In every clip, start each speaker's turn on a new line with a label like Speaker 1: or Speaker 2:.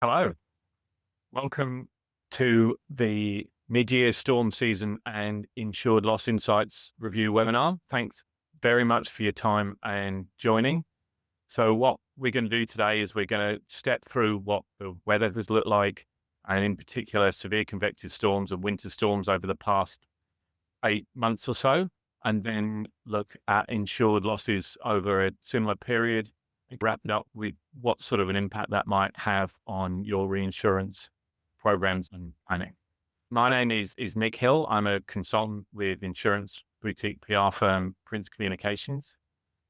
Speaker 1: Hello, welcome to the mid-year storm season and insured loss insights review webinar. Thanks very much for your time and joining. So what we're going to do today is we're going to step through what the weather has looked like, and in particular severe convective storms and winter storms over the past 8 months or so, and then look at insured losses over a similar period, wrap it up with what sort of an impact that might have on your reinsurance programs and planning. My name is Nick Hill. I'm a consultant with insurance boutique PR firm Prince Communications.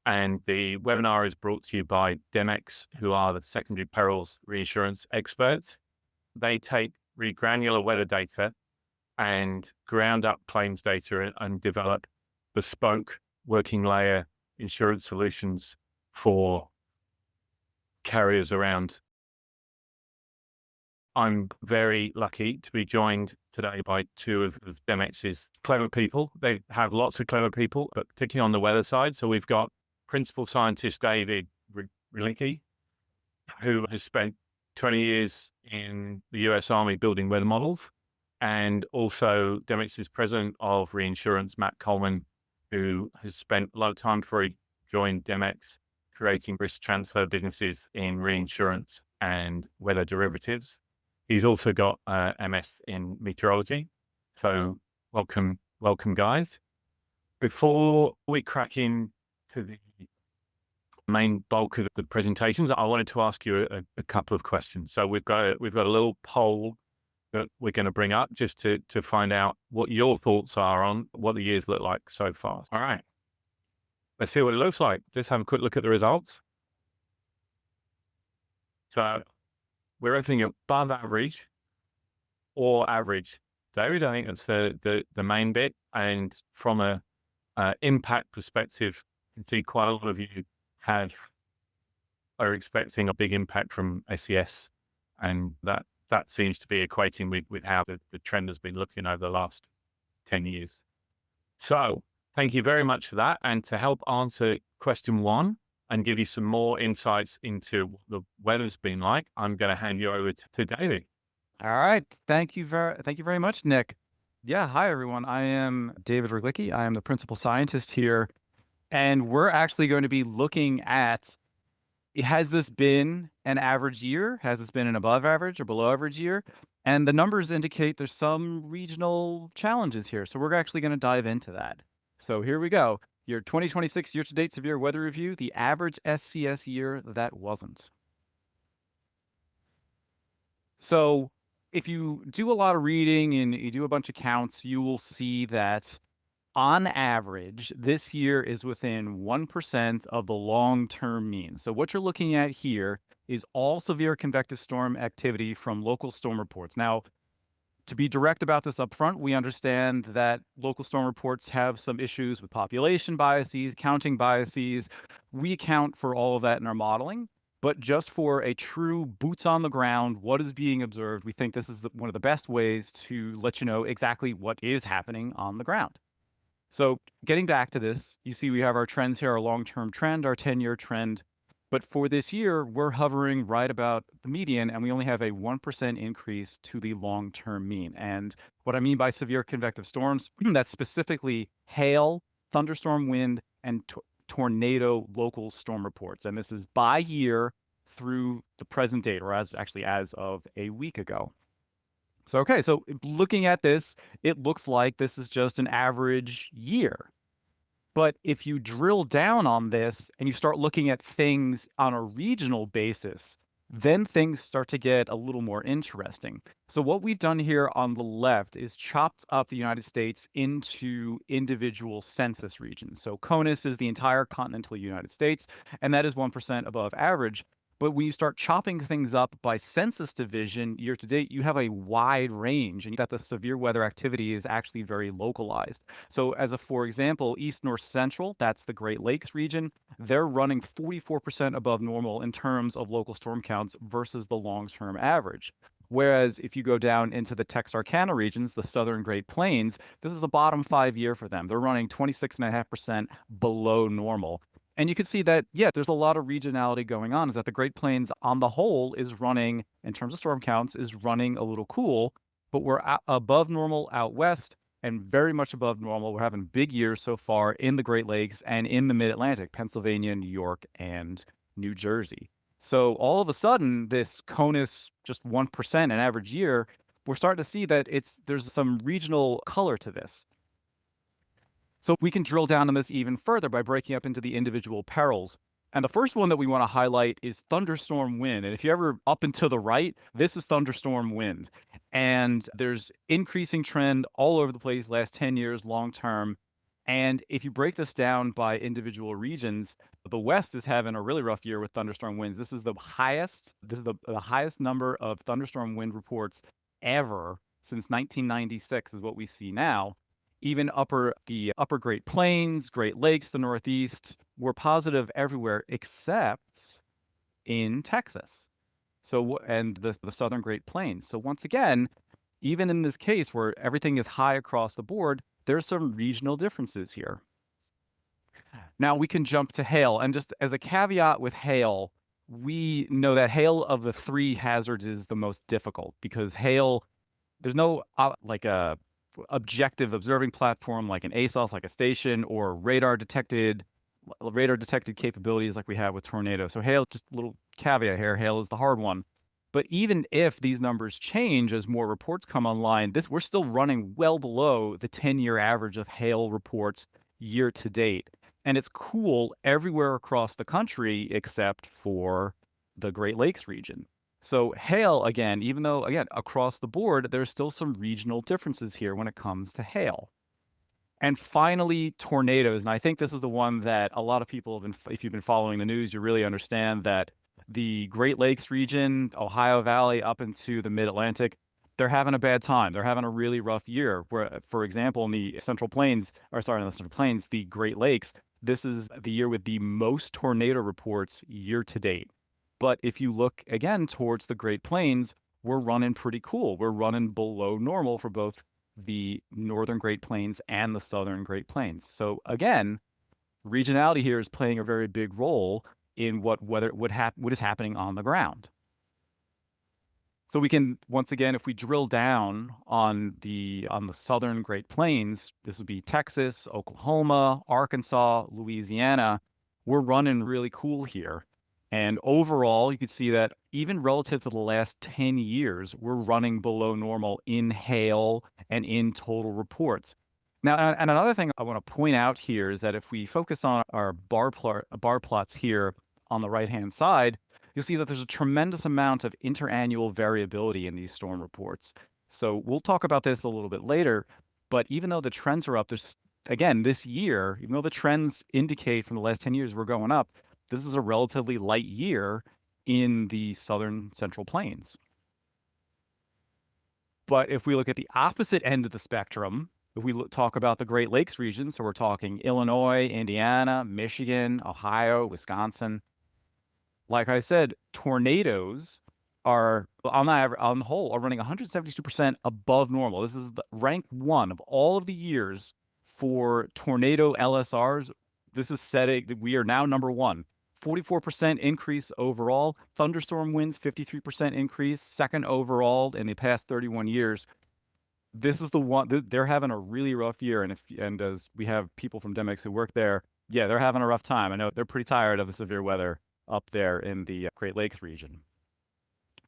Speaker 1: And the webinar is brought to you by Demex, who are the secondary perils reinsurance experts. They take really granular weather data and ground up claims data and develop bespoke working layer insurance solutions for carriers around. I'm very lucky to be joined today by two of Demex's clever people. They have lots of clever people, but particularly on the weather side. So we've got principal scientist David Ryglicki, who has spent 20 years in the US Army building weather models, and also Demex's president of Reinsurance, Matt Coleman, who has spent a lot of time before he joined Demex creating risk transfer businesses in reinsurance and weather derivatives. He's also got MS in meteorology. So welcome, guys. Before we crack into the main bulk of the presentations, I wanted to ask you a couple of questions. So we've got a little poll that we're going to bring up just to find out what your thoughts are on what the years look like so far. All right. Let's see what it looks like. Just have a quick look at the results. So we're opening above average or average. David, I think that's the main bit. And from a impact perspective, you can see quite a lot of you are expecting a big impact from SES, and that seems to be equating with how the trend has been looking over the last 10 years. So thank you very much for that. And to help answer question one and give you some more insights into what the weather's been like, I'm going to hand you over to David.
Speaker 2: All right. Thank you very much, Nick. Yeah. Hi, everyone. I am David Ryglicki. I am the principal scientist here. And we're actually going to be looking at, has this been an average year? Has this been an above average or below average year? And the numbers indicate there's some regional challenges here. So we're actually going to dive into that. So here we go. Your 2026 year-to-date severe weather review, the average SCS year that wasn't. So if you do a lot of reading and you do a bunch of counts, you will see that on average, this year is within 1% of the long-term mean. So what you're looking at here is all severe convective storm activity from local storm reports. Now, to be direct about this up front, we understand that local storm reports have some issues with population biases, counting biases. We account for all of that in our modeling. But just for a true boots on the ground, what is being observed, we think this is one of the best ways to let you know exactly what is happening on the ground. So getting back to this, you see we have our trends here, our long-term trend, our 10-year trend. But for this year, we're hovering right about the median, and we only have a 1% increase to the long-term mean. And what I mean by severe convective storms, that's specifically hail, thunderstorm wind, and tornado local storm reports. And this is by year through the present date, or as of a week ago. So, okay, so looking at this, it looks like this is just an average year. But if you drill down on this and you start looking at things on a regional basis, then things start to get a little more interesting. So what we've done here on the left is chopped up the United States into individual census regions. So CONUS is the entire continental United States, and that is 1% above average. But when you start chopping things up by census division year to date, you have a wide range, and that the severe weather activity is actually very localized. So for example, East North Central, that's the Great Lakes region, they're running 44% above normal in terms of local storm counts versus the long-term average. Whereas if you go down into the Texarkana regions, the southern Great Plains, this is a bottom 5 year for them. They're running 26.5% below normal. And you can see that, yeah, there's a lot of regionality going on, is that the Great Plains on the whole is running, in terms of storm counts, is running a little cool, but we're above normal out west and very much above normal. We're having big years so far in the Great Lakes and in the Mid-Atlantic, Pennsylvania, New York, and New Jersey. So all of a sudden, this CONUS just 1% an average year, we're starting to see that there's some regional color to this. So we can drill down on this even further by breaking up into the individual perils. And the first one that we want to highlight is thunderstorm wind. And if you ever up and to the right, this is thunderstorm wind. And there's increasing trend all over the place, last 10 years, long term. And if you break this down by individual regions, the West is having a really rough year with thunderstorm winds. This is the highest number of thunderstorm wind reports ever since 1996 is what we see now. Even the upper Great Plains, Great Lakes, the Northeast, were positive everywhere except in Texas. So, and the Southern Great Plains. So once again, even in this case where everything is high across the board, there's some regional differences here. Now we can jump to hail. And just as a caveat with hail, we know that hail of the three hazards is the most difficult because hail, there's no like a objective observing platform like an ASOS, like a station, or radar detected capabilities like we have with tornado. So hail, just a little caveat here, hail is the hard one. But even if these numbers change as more reports come online, we're still running well below the 10-year average of hail reports year to date. And it's cool everywhere across the country except for the Great Lakes region. So hail, again, even though, again, across the board, there's still some regional differences here when it comes to hail. And finally, tornadoes. And I think this is the one that a lot of people have been, if you've been following the news, you really understand that the Great Lakes region, Ohio Valley up into the Mid-Atlantic, they're having a bad time. They're having a really rough year. Where, for example, in the Central Plains, the Great Lakes, this is the year with the most tornado reports year to date. But if you look again towards the Great Plains, we're running pretty cool. We're running below normal for both the Northern Great Plains and the Southern Great Plains. So again, regionality here is playing a very big role in what is happening on the ground. So we can, once again, if we drill down on the Southern Great Plains, this would be Texas, Oklahoma, Arkansas, Louisiana. We're running really cool here. And overall, you can see that even relative to the last 10 years, we're running below normal in hail and in total reports. Now, and another thing I want to point out here is that if we focus on our bar plots here on the right-hand side, you'll see that there's a tremendous amount of interannual variability in these storm reports. So we'll talk about this a little bit later, but even though the trends are up, there's, again, this year, even though the trends indicate from the last 10 years we're going up, this is a relatively light year in the Southern Central Plains. But if we look at the opposite end of the spectrum, if we talk about the Great Lakes region, so we're talking Illinois, Indiana, Michigan, Ohio, Wisconsin, like I said, tornadoes are, on the whole, are running 172% above normal. This is the rank one of all of the years for tornado LSRs. This is setting that we are now number one. 44% increase overall. Thunderstorm winds, 53% increase, second overall in the past 31 years. This is the one, they're having a really rough year. And as we have people from Demex who work there, yeah, they're having a rough time. I know they're pretty tired of the severe weather up there in the Great Lakes region.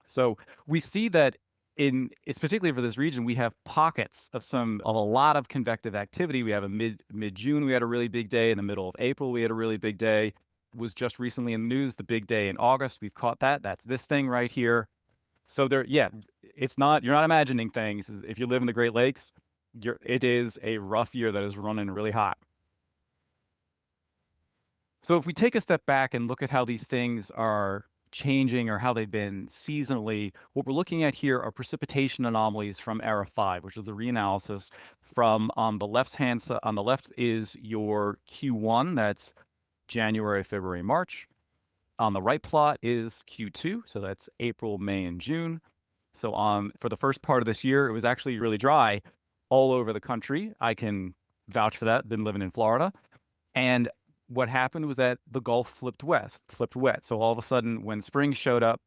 Speaker 2: So we see that it's particularly for this region, we have pockets of a lot of convective activity. We have a mid-June, we had a really big day. In the middle of April, we had a really big day. Was just recently in the news, the big day in August. We've caught that. That's this thing right here. So you're not imagining things. If you live in the Great Lakes, it is a rough year that is running really hot. So if we take a step back and look at how these things are changing or how they've been seasonally, what we're looking at here are precipitation anomalies from ERA 5, which is the reanalysis from on the left-hand side. On the left is your Q1, that's January, February, March. On the right plot is Q2, so that's April, May, and June. So for the first part of this year, it was actually really dry all over the country. I can vouch for that, been living in Florida. And what happened was that the Gulf flipped wet. So all of a sudden, when spring showed up,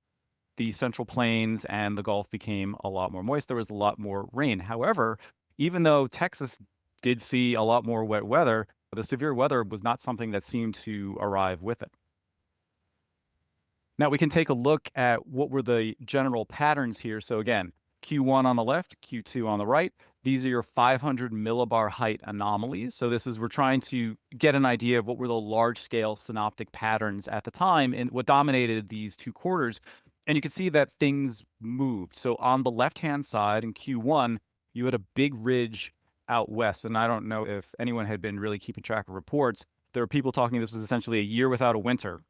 Speaker 2: the Central Plains and the Gulf became a lot more moist. There was a lot more rain. However, even though Texas did see a lot more wet weather, the severe weather was not something that seemed to arrive with it. Now we can take a look at what were the general patterns here. So again, Q1 on the left, Q2 on the right. These are your 500 millibar height anomalies. So this is, we're trying to get an idea of what were the large scale synoptic patterns at the time and what dominated these two quarters. And you can see that things moved. So on the left-hand side in Q1, you had a big ridge out west. And I don't know if anyone had been really keeping track of reports. There were people talking this was essentially a year without a winter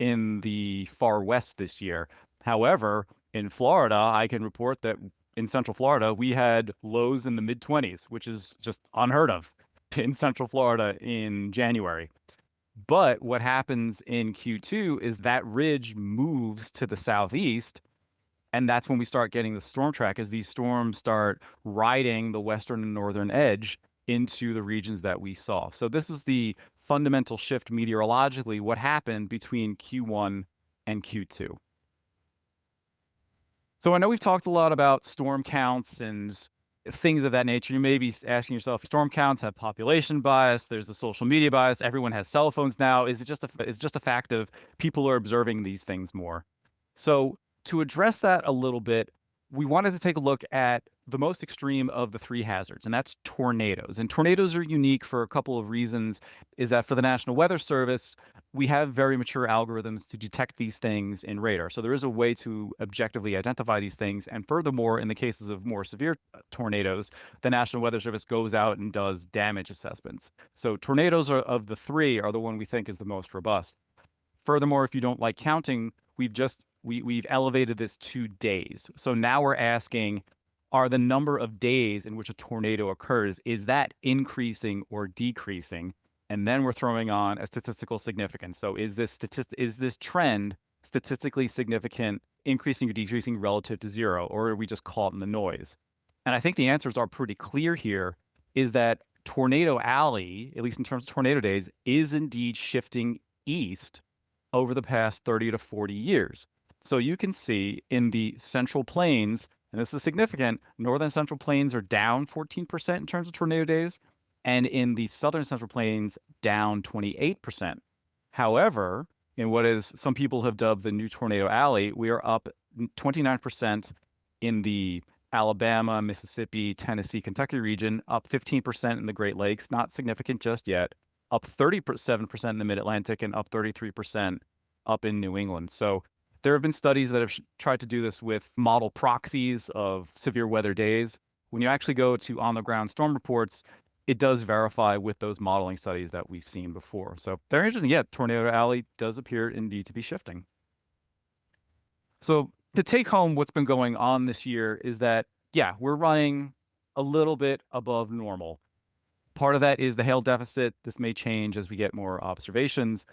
Speaker 2: in the far west this year. However, in Florida, I can report that in Central Florida, we had lows in the mid-20s, which is just unheard of in Central Florida in January. But what happens in Q2 is that ridge moves to the southeast, and that's when we start getting the storm track as these storms start riding the western and northern edge into the regions that we saw. So this is the fundamental shift meteorologically, what happened between Q1 and Q2. So I know we've talked a lot about storm counts and things of that nature. You may be asking yourself, storm counts have population bias, there's the social media bias, everyone has cell phones now. Is it just a fact of people are observing these things more? So to address that a little bit, we wanted to take a look at the most extreme of the three hazards, and that's tornadoes. And tornadoes are unique for a couple of reasons, is that for the National Weather Service, we have very mature algorithms to detect these things in radar. So there is a way to objectively identify these things. And furthermore, in the cases of more severe tornadoes, the National Weather Service goes out and does damage assessments. So tornadoes are, of the three, are the one we think is the most robust. Furthermore, if you don't like counting, we've elevated this to days. So now we're asking, are the number of days in which a tornado occurs, is that increasing or decreasing? And then we're throwing on a statistical significance. So is this trend statistically significant, increasing or decreasing relative to zero, or are we just caught in the noise? And I think the answers are pretty clear here, is that Tornado Alley, at least in terms of tornado days, is indeed shifting east over the past 30 to 40 years. So you can see in the Central Plains, and this is significant, northern Central Plains are down 14% in terms of tornado days, and in the southern Central Plains, down 28%. However, in what is some people have dubbed the new Tornado Alley, we are up 29% in the Alabama, Mississippi, Tennessee, Kentucky region, up 15% in the Great Lakes, not significant just yet, up 37% in the Mid-Atlantic, and up 33% up in New England. So there have been studies that have tried to do this with model proxies of severe weather days. When you actually go to on-the-ground storm reports, it does verify with those modeling studies that we've seen before. So very interesting. Yeah, Tornado Alley does appear indeed to be shifting. So to take home what's been going on this year is that, yeah, we're running a little bit above normal. Part of that is the hail deficit. This may change as we get more observations.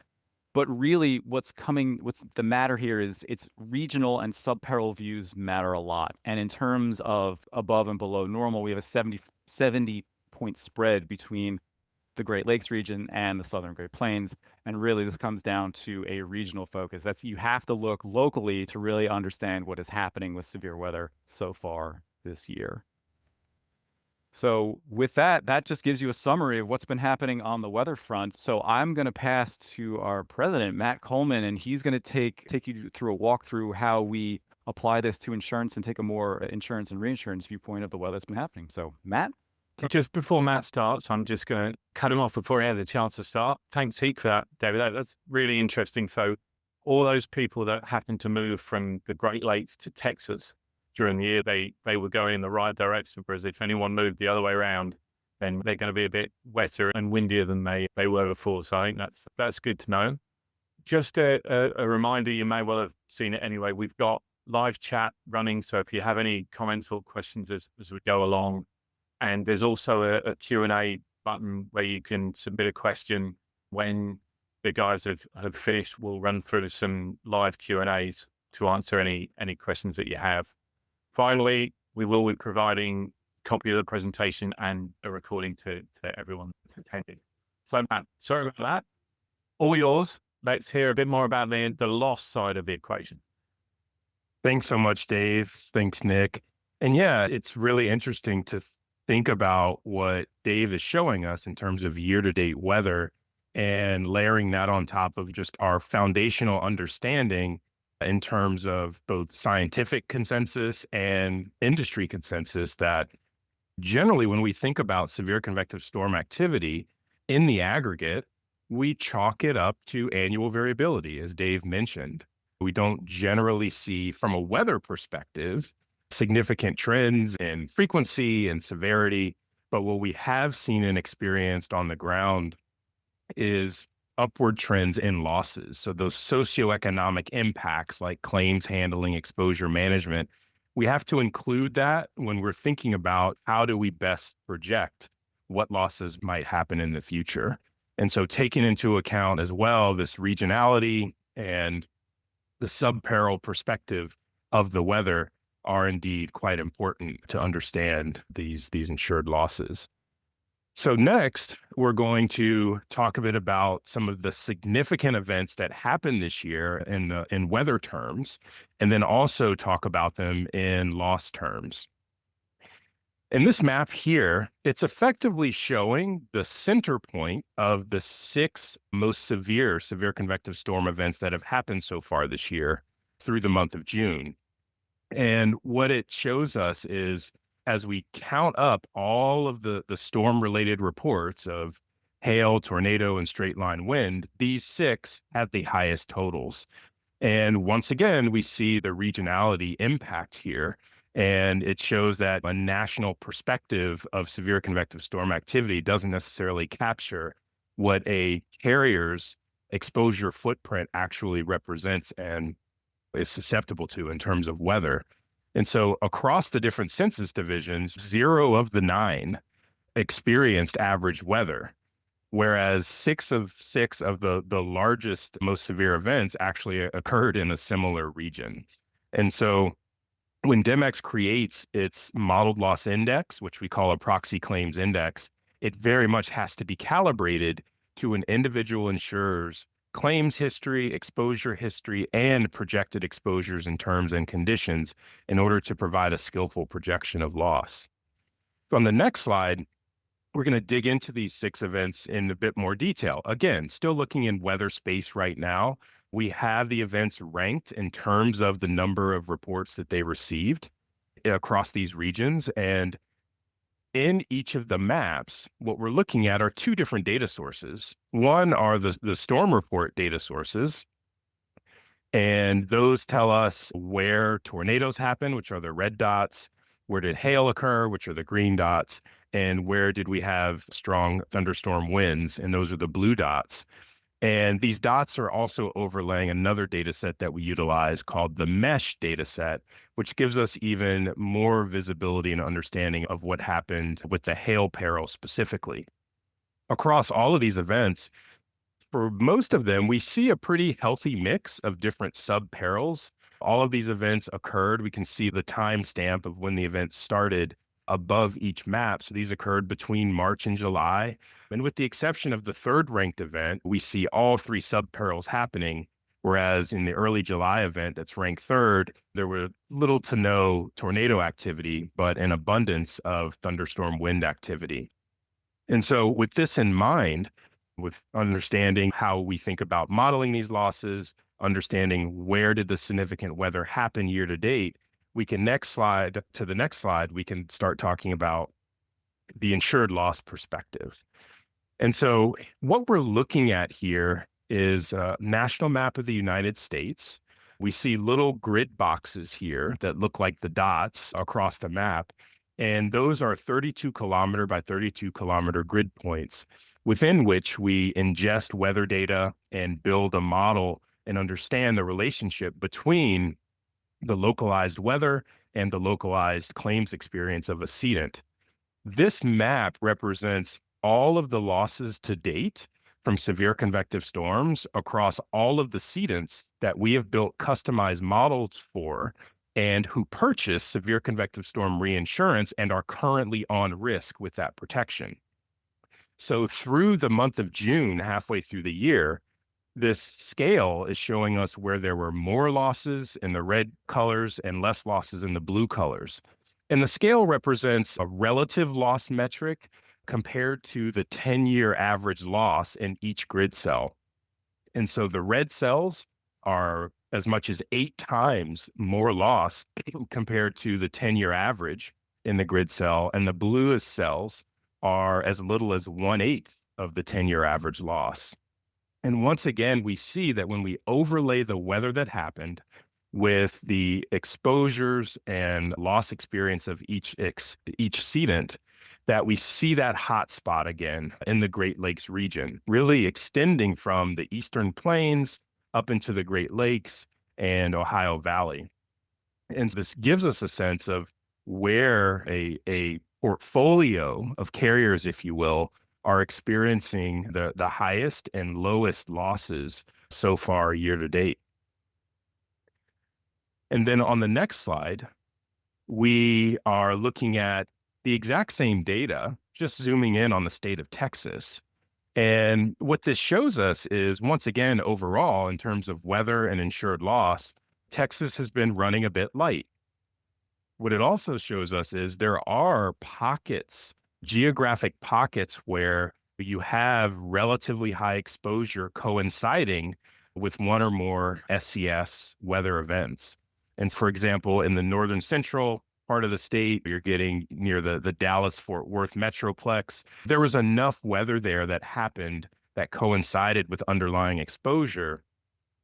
Speaker 2: But really, what's the matter here is it's regional and sub-peril views matter a lot. And in terms of above and below normal, we have a 70-point spread between the Great Lakes region and the Southern Great Plains. And really, this comes down to a regional focus. You have to look locally to really understand what is happening with severe weather so far this year. So with that just gives you a summary of what's been happening on the weather front. So I'm going to pass to our president, Matt Coleman, and he's going to take you through a walkthrough how we apply this to insurance and take a more insurance and reinsurance viewpoint of the weather that's been happening. So Matt?
Speaker 1: Just before Matt starts, I'm just going to cut him off before he has a chance to start. Thanks, Heek, for that, David. That's really interesting. So all those people that happen to move from the Great Lakes to Texas during the year, they were going in the right direction. Whereas if anyone moved the other way around, then they're going to be a bit wetter and windier than they were before. So I think that's good to know. Just a reminder, you may well have seen it anyway. We've got live chat running. So if you have any comments or questions as we go along, and there's also a Q&A button where you can submit a question. When the guys have finished, we'll run through some live Q&As to answer any questions that you have. Finally, we will be providing a copy of the presentation and a recording to everyone that's attended. So Matt, sorry about that. All yours. Let's hear a bit more about the loss side of the equation.
Speaker 3: Thanks so much, Dave. Thanks, Nick. And yeah, it's really interesting to think about what Dave is showing us in terms of year-to-date weather and layering that on top of just our foundational understanding in terms of both scientific consensus and industry consensus that generally when we think about severe convective storm activity in the aggregate, we chalk it up to annual variability, as Dave mentioned. We don't generally see, from a weather perspective, significant trends in frequency and severity. But what we have seen and experienced on the ground is upward trends in losses. So those socioeconomic impacts like claims handling, exposure management, we have to include that when we're thinking about how do we best project what losses might happen in the future. And so taking into account as well this regionality and the sub-peril perspective of the weather are indeed quite important to understand these insured losses. So next, we're going to talk a bit about some of the significant events that happened this year in weather terms, and then also talk about them in loss terms. In this map here, it's effectively showing the center point of the 6 most severe convective storm events that have happened so far this year through the month of June. And what it shows us is as we count up all of the storm-related reports of hail, tornado, and straight line wind, these 6 have the highest totals. And once again, we see the regionality impact here. And it shows that a national perspective of severe convective storm activity doesn't necessarily capture what a carrier's exposure footprint actually represents and is susceptible to in terms of weather. And so across the different census divisions, 0 of the 9 experienced average weather, whereas 6 of the largest, most severe events actually occurred in a similar region. And so when Demex creates its modeled loss index, which we call a proxy claims index, it very much has to be calibrated to an individual insurer's claims history, exposure history, and projected exposures in terms and conditions in order to provide a skillful projection of loss. So on the next slide, we're going to dig into these 6 events in a bit more detail. Again, still looking in weather space right now. We have the events ranked in terms of the number of reports that they received across these regions. And in each of the maps, what we're looking at are 2 different data sources. One are the storm report data sources, and those tell us where tornadoes happen, which are the red dots, where did hail occur, which are the green dots, and where did we have strong thunderstorm winds, and those are the blue dots. And these dots are also overlaying another data set that we utilize called the mesh data set, which gives us even more visibility and understanding of what happened with the hail peril specifically. Across all of these events, for most of them, we see a pretty healthy mix of different sub-perils. All of these events occurred. We can see the timestamp of when the event started above each map. So these occurred between March and July. And with the exception of the 3rd ranked event, we see all 3 sub-perils happening. Whereas in the early July event that's ranked 3rd, there were little to no tornado activity, but an abundance of thunderstorm wind activity. And so with this in mind, with understanding how we think about modeling these losses, understanding where did the significant weather happen year to date, we can we can start talking about the insured loss perspective. And so what we're looking at here is a national map of the United States. We see little grid boxes here that look like the dots across the map. And those are 32 kilometer by 32 kilometer grid points within which we ingest weather data and build a model and understand the relationship between the localized weather and the localized claims experience of a cedent. This map represents all of the losses to date from severe convective storms across all of the cedents that we have built customized models for and who purchase severe convective storm reinsurance and are currently on risk with that protection. So through the month of June, halfway through the year, this scale is showing us where there were more losses in the red colors and less losses in the blue colors. And the scale represents a relative loss metric compared to the 10-year average loss in each grid cell. And so the red cells are as much as 8 times more loss compared to the 10-year average in the grid cell. And the bluest cells are as little as 1/8 of the 10-year average loss. And once again, we see that when we overlay the weather that happened with the exposures and loss experience of each cedent, that we see that hot spot again in the Great Lakes region, really extending from the Eastern Plains up into the Great Lakes and Ohio Valley. And this gives us a sense of where a portfolio of carriers, if you will, are experiencing the highest and lowest losses so far year to date. And then on the next slide, we are looking at the exact same data, just zooming in on the state of Texas. And what this shows us is, once again, overall, in terms of weather and insured loss, Texas has been running a bit light. What it also shows us is there are pockets, geographic pockets, where you have relatively high exposure coinciding with one or more SCS weather events. And for example, in the northern central part of the state, you're getting near the Dallas-Fort Worth Metroplex. There was enough weather there that happened that coincided with underlying exposure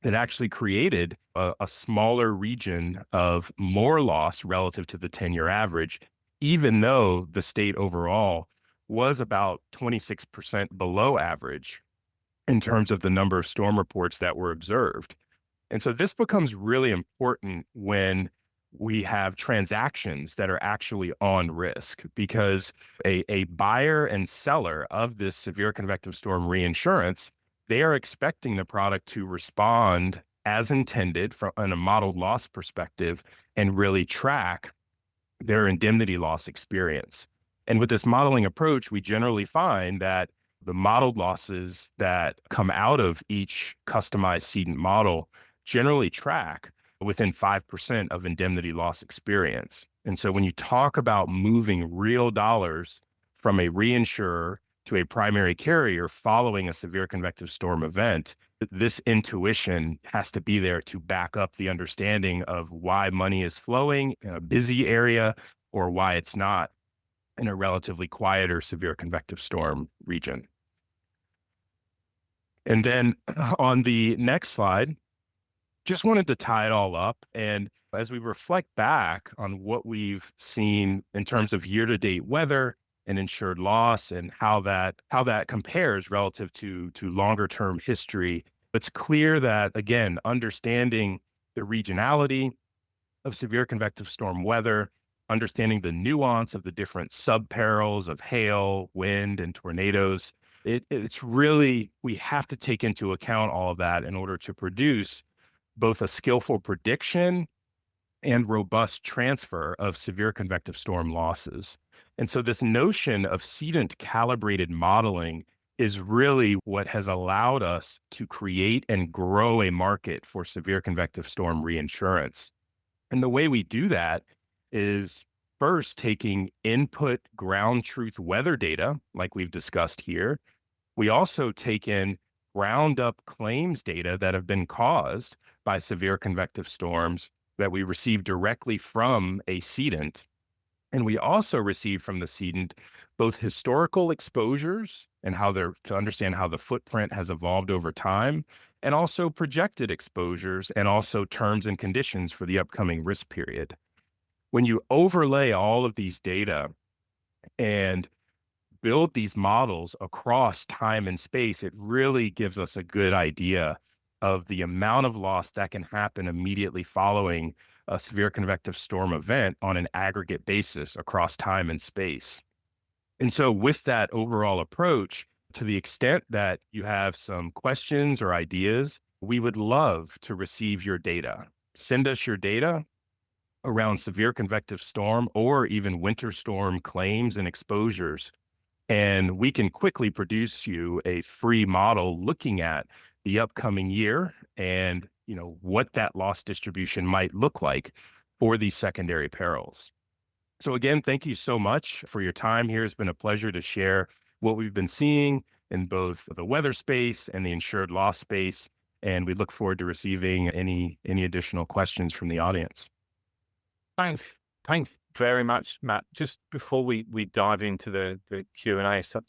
Speaker 3: that actually created a smaller region of more loss relative to the 10-year average, even though the state overall was about 26% below average in terms of the number of storm reports that were observed. And so this becomes really important when we have transactions that are actually on risk, because a buyer and seller of this severe convective storm reinsurance, they are expecting the product to respond as intended from a modeled loss perspective and really track their indemnity loss experience. And with this modeling approach, we generally find that the modeled losses that come out of each customized cedent model generally track within 5% of indemnity loss experience. And so when you talk about moving real dollars from a reinsurer to a primary carrier following a severe convective storm event, this intuition has to be there to back up the understanding of why money is flowing in a busy area or why it's not in a relatively quieter severe convective storm region. And then on the next slide, just wanted to tie it all up. And as we reflect back on what we've seen in terms of year-to-date weather and insured loss and how that compares relative to longer-term history, it's clear that, again, understanding the regionality of severe convective storm weather, understanding the nuance of the different sub-perils of hail, wind, and tornadoes, it's really, we have to take into account all of that in order to produce both a skillful prediction and robust transfer of severe convective storm losses. And so this notion of cedent calibrated modeling is really what has allowed us to create and grow a market for severe convective storm reinsurance. And the way we do that is first taking input ground truth weather data, like we've discussed here. We also take in ground up claims data that have been caused by severe convective storms that we receive directly from a cedent. And we also receive from the cedent both historical exposures and to understand how the footprint has evolved over time, and also projected exposures and also terms and conditions for the upcoming risk period. When you overlay all of these data and build these models across time and space, it really gives us a good idea of the amount of loss that can happen immediately following a severe convective storm event on an aggregate basis across time and space. And so with that overall approach, to the extent that you have some questions or ideas, we would love to receive your data. Send us your data around severe convective storm or even winter storm claims and exposures. And we can quickly produce you a free model looking at the upcoming year and, what that loss distribution might look like for these secondary perils. So again, thank you so much for your time here. It's been a pleasure to share what we've been seeing in both the weather space and the insured loss space. And we look forward to receiving any additional questions from the audience.
Speaker 1: Thanks very much, Matt. Just before we dive into the Q&A stuff,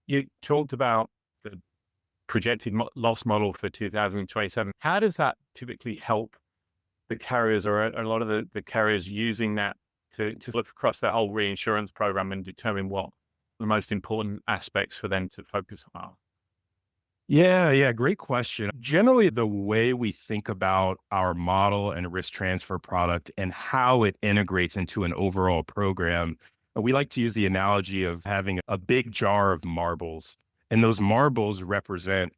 Speaker 1: you talked about the projected loss model for 2027. How does that typically help the carriers, or a lot of the carriers using that to look across that whole reinsurance program and determine what the most important aspects for them to focus on are?
Speaker 3: Yeah, great question. Generally, the way we think about our model and risk transfer product and how it integrates into an overall program, we like to use the analogy of having a big jar of marbles. And those marbles represent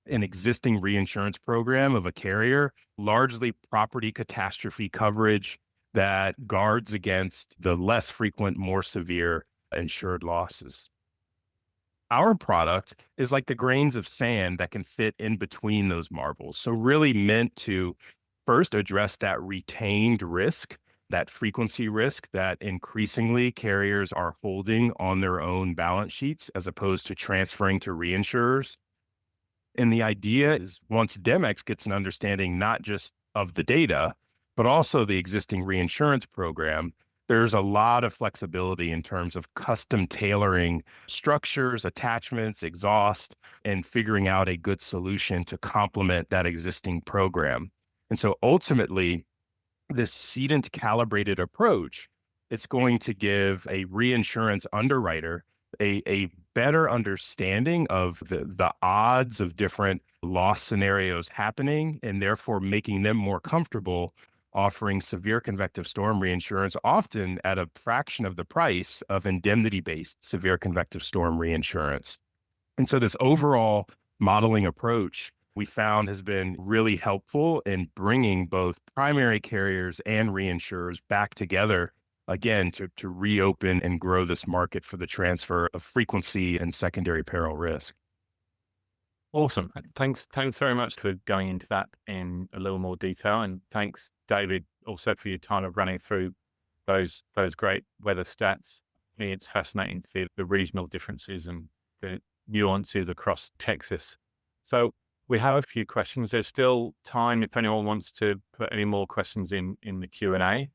Speaker 3: an existing reinsurance program of a carrier, largely property catastrophe coverage that guards against the less frequent, more severe insured losses. Our product is like the grains of sand that can fit in between those marbles. So really meant to first address that retained risk, that frequency risk that increasingly carriers are holding on their own balance sheets as opposed to transferring to reinsurers. And the idea is once Demex gets an understanding not just of the data, but also the existing reinsurance program, there's a lot of flexibility in terms of custom tailoring structures, attachments, exhaust, and figuring out a good solution to complement that existing program. And so ultimately, this cedent calibrated approach, it's going to give a reinsurance underwriter a better understanding of the odds of different loss scenarios happening, and therefore making them more comfortable offering severe convective storm reinsurance, often at a fraction of the price of indemnity-based severe convective storm reinsurance. And so this overall modeling approach we found has been really helpful in bringing both primary carriers and reinsurers back together again to reopen and grow this market for the transfer of frequency and secondary peril risk.
Speaker 1: Awesome. Thanks very much for going into that in a little more detail. And thanks, David, also for your time of running through those great weather stats. I mean, it's fascinating to see the regional differences and the nuances across Texas. So we have a few questions. There's still time if anyone wants to put any more questions in the Q&A.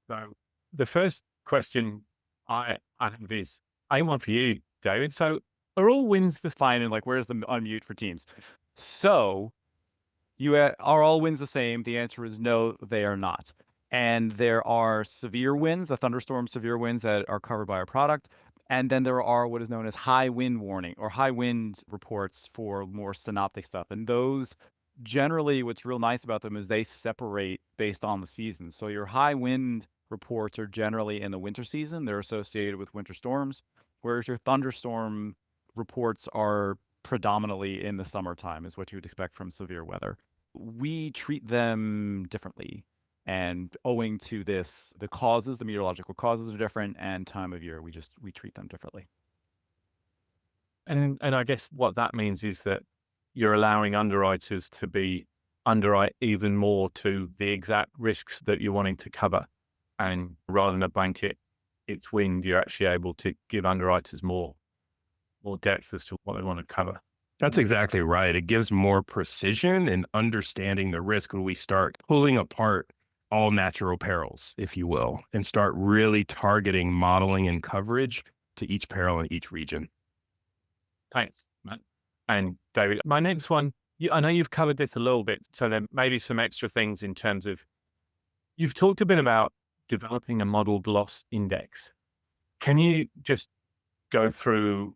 Speaker 1: So the first question I have is one for you, David. So are all wins the
Speaker 2: Fine, and where's the unmute for teams? So are all winds the same? The answer is no, they are not. And there are severe winds, the thunderstorm severe winds that are covered by our product. And then there are what is known as high wind warning or high wind reports for more synoptic stuff. And those generally, what's real nice about them is they separate based on the season. So your high wind reports are generally in the winter season. They're associated with winter storms, whereas your thunderstorm reports are predominantly in the summertime, is what you would expect from severe weather. We treat them differently. And owing to this, the meteorological causes are different, and time of year, we treat them differently.
Speaker 1: And I guess what that means is that you're allowing underwriters to underwrite even more to the exact risks that you're wanting to cover. And rather than a blanket, it's wind, you're actually able to give underwriters more depth as to what they want to cover.
Speaker 3: That's exactly right. It gives more precision in understanding the risk when we start pulling apart all natural perils, if you will, and start really targeting modeling and coverage to each peril in each region.
Speaker 1: Thanks, Matt. And David, my next one, I know you've covered this a little bit, so there may be some extra things in terms of, you've talked a bit about developing a modeled loss index. Can you just go through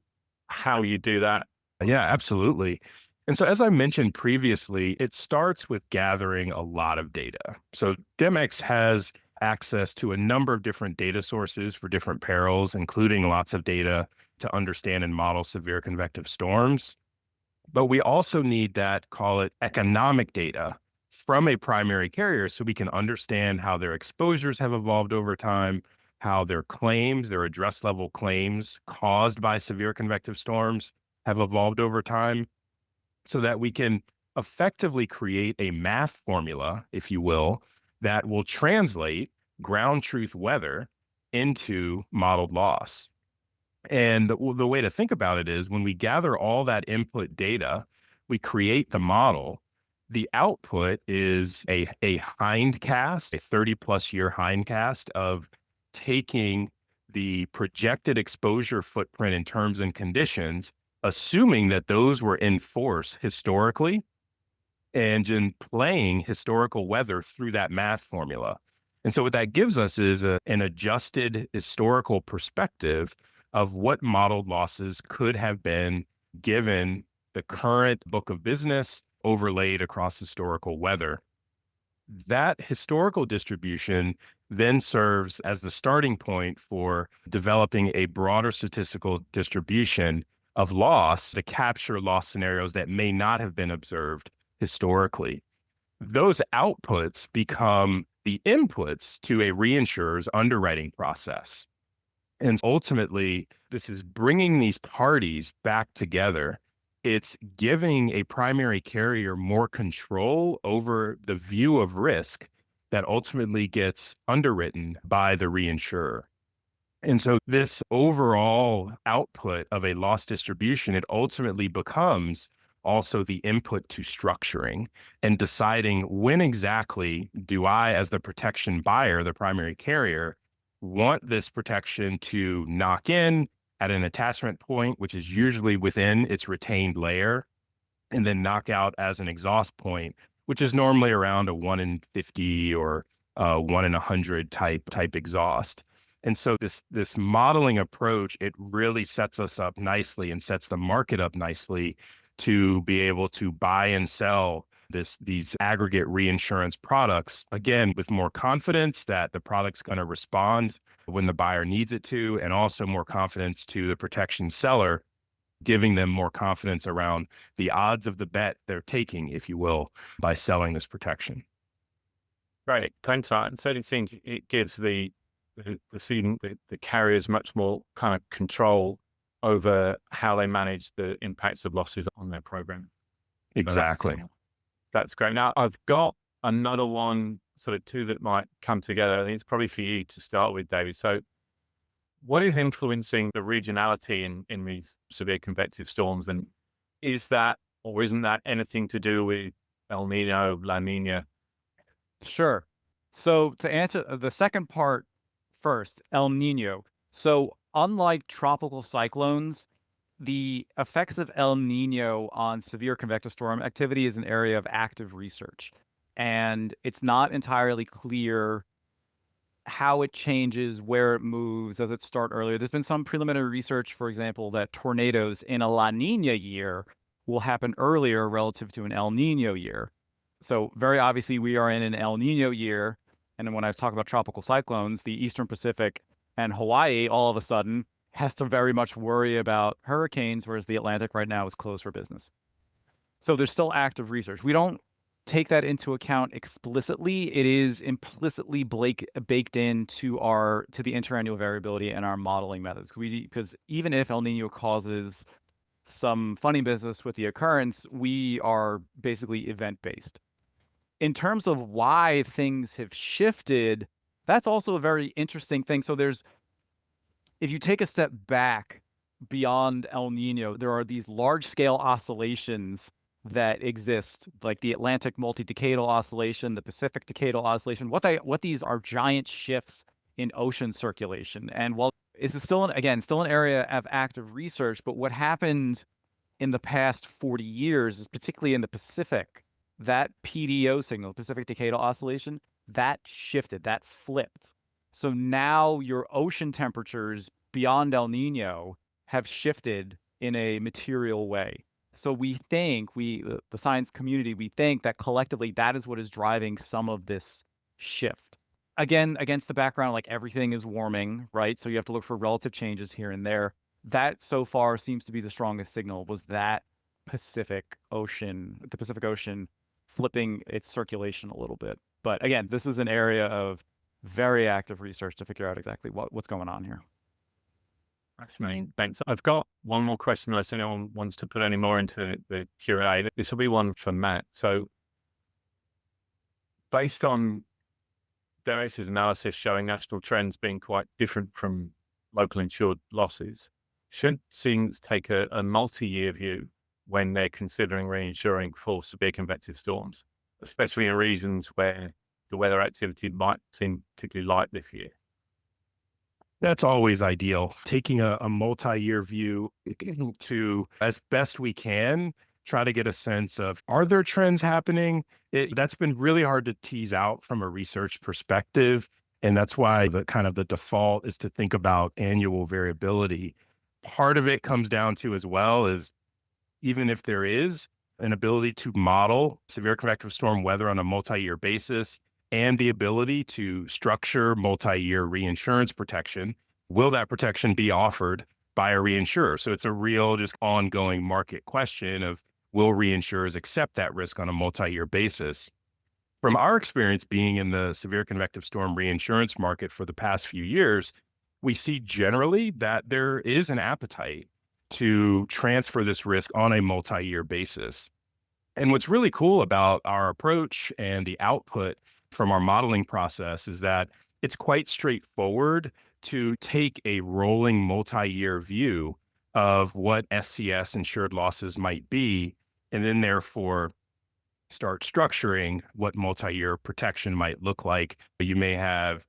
Speaker 1: how you do that?
Speaker 3: Yeah, absolutely. And so, as I mentioned previously, it starts with gathering a lot of data. So Demex has access to a number of different data sources for different perils, including lots of data to understand and model severe convective storms. But we also need that, call it economic data from a primary carrier so we can understand how their exposures have evolved over time, how their claims, their address level claims caused by severe convective storms have evolved over time. so that we can effectively create a math formula, if you will, that will translate ground truth weather into modeled loss. And the way to think about it is when we gather all that input data, we create the model. The output is a hindcast, a 30 plus year hindcast of taking the projected exposure footprint in terms and conditions, assuming that those were in force historically, and in playing historical weather through that math formula. And so what that gives us is an adjusted historical perspective of what modeled losses could have been given the current book of business overlaid across historical weather. That historical distribution then serves as the starting point for developing a broader statistical distribution of loss to capture loss scenarios that may not have been observed historically. Those outputs become the inputs to a reinsurer's underwriting process. And ultimately, this is bringing these parties back together. It's giving a primary carrier more control over the view of risk that ultimately gets underwritten by the reinsurer. And so this overall output of a loss distribution, it ultimately becomes also the input to structuring and deciding when exactly do I, as the protection buyer, the primary carrier, want this protection to knock in at an attachment point, which is usually within its retained layer, and then knock out as an exhaust point, which is normally around a 1 in 50 or 1 in 100 type exhaust. And so this modeling approach, it really sets us up nicely and sets the market up nicely to be able to buy and sell these aggregate reinsurance products, again, with more confidence that the product's going to respond when the buyer needs it to, and also more confidence to the protection seller, giving them more confidence around the odds of the bet they're taking, if you will, by selling this protection.
Speaker 1: Right. Thanks, Martin. So it seems it gives the carriers much more kind of control over how they manage the impacts of losses on their program.
Speaker 3: Exactly.
Speaker 1: So that's great. Now, I've got another one, sort of two that might come together. I think it's probably for you to start with, David. So what is influencing the regionality in these severe convective storms? And is that, or isn't that anything to do with El Nino, La Nina?
Speaker 2: Sure. So to answer the second part first, El Nino. So unlike tropical cyclones, the effects of El Nino on severe convective storm activity is an area of active research. And it's not entirely clear how it changes, where it moves. Does it start earlier? There's been some preliminary research, for example, that tornadoes in a La Nina year will happen earlier relative to an El Nino year. So very obviously we are in an El Nino year. And when I talk about tropical cyclones, the Eastern Pacific and Hawaii all of a sudden has to very much worry about hurricanes, whereas the Atlantic right now is closed for business. So there's still active research. We don't take that into account explicitly. It is implicitly baked into the interannual variability and our modeling methods. Because even if El Nino causes some funny business with the occurrence, we are basically event-based. In terms of why things have shifted, that's also a very interesting thing. So if you take a step back beyond El Nino, there are these large-scale oscillations that exist, like the Atlantic multi-decadal oscillation, the Pacific decadal oscillation. What these are giant shifts in ocean circulation. And while this is still an area of active research, but what happened in the past 40 years is particularly in the Pacific, that PDO signal, Pacific decadal oscillation, that shifted, that flipped. So now your ocean temperatures beyond El Nino have shifted in a material way. So we think, the science community, we think that collectively that is what is driving some of this shift. Again, against the background, like everything is warming, right? So you have to look for relative changes here and there. That so far seems to be the strongest signal, was that the Pacific Ocean flipping its circulation a little bit. But again, this is an area of very active research to figure out exactly what's going on here.
Speaker 1: Fascinating. Thanks. I've got one more question unless anyone wants to put any more into the Q&A. This will be one from Matt. So based on Demex's analysis showing national trends being quite different from local insured losses, should cedents take a multi-year view when they're considering reinsuring for severe convective storms, especially in regions where the weather activity might seem particularly light this year?
Speaker 3: That's always ideal. Taking a multi-year view to, as best we can, try to get a sense of, are there trends happening? That's been really hard to tease out from a research perspective. And that's why the default is to think about annual variability. Part of it comes down to as well is, even if there is an ability to model severe convective storm weather on a multi-year basis and the ability to structure multi-year reinsurance protection, will that protection be offered by a reinsurer? So it's a real just ongoing market question of, will reinsurers accept that risk on a multi-year basis? From our experience being in the severe convective storm reinsurance market for the past few years, we see generally that there is an appetite to transfer this risk on a multi-year basis. And what's really cool about our approach and the output from our modeling process is that it's quite straightforward to take a rolling multi-year view of what SCS insured losses might be, and then therefore start structuring what multi-year protection might look like. You may have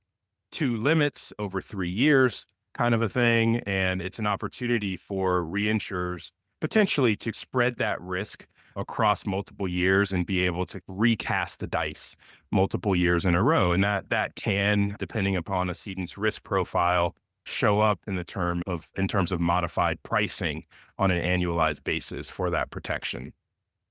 Speaker 3: 2 limits over 3 years, kind of a thing, and it's an opportunity for reinsurers potentially to spread that risk across multiple years and be able to recast the dice multiple years in a row. And that can, depending upon a cedent's risk profile, show up in terms of modified pricing on an annualized basis for that protection.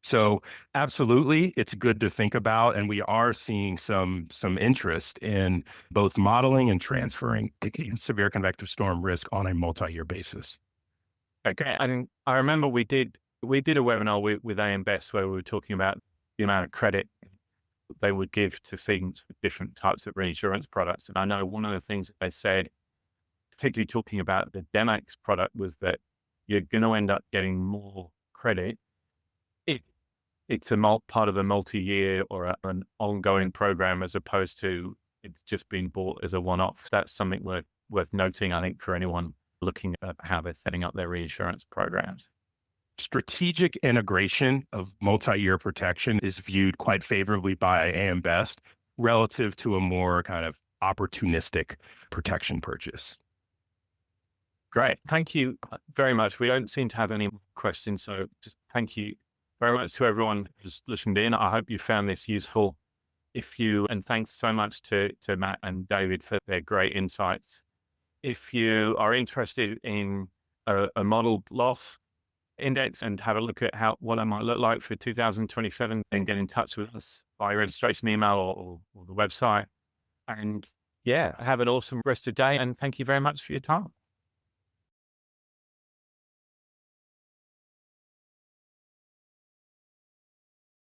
Speaker 3: So absolutely, it's good to think about, and we are seeing some interest in both modeling and transferring severe convective storm risk on a multi-year basis.
Speaker 1: Okay, I remember we did a webinar with AM Best where we were talking about the amount of credit they would give to things with different types of reinsurance products. And I know one of the things that they said, particularly talking about the Demex product, was that you're going to end up getting more credit if it's part of a multi-year or an ongoing program, as opposed to it's just being bought as a one-off. That's something worth noting, I think, for anyone looking at how they're setting up their reinsurance programs.
Speaker 3: Strategic integration of multi-year protection is viewed quite favorably by AM Best relative to a more kind of opportunistic protection purchase.
Speaker 1: Great. Thank you very much. We don't seem to have any questions, so just thank you very much to everyone who's listened in. I hope you found this useful. And thanks so much to Matt and David for their great insights. If you are interested in a model loss index and have a look at what it might look like for 2027, then get in touch with us by registration email or the website. And yeah, have an awesome rest of the day. And thank you very much for your time.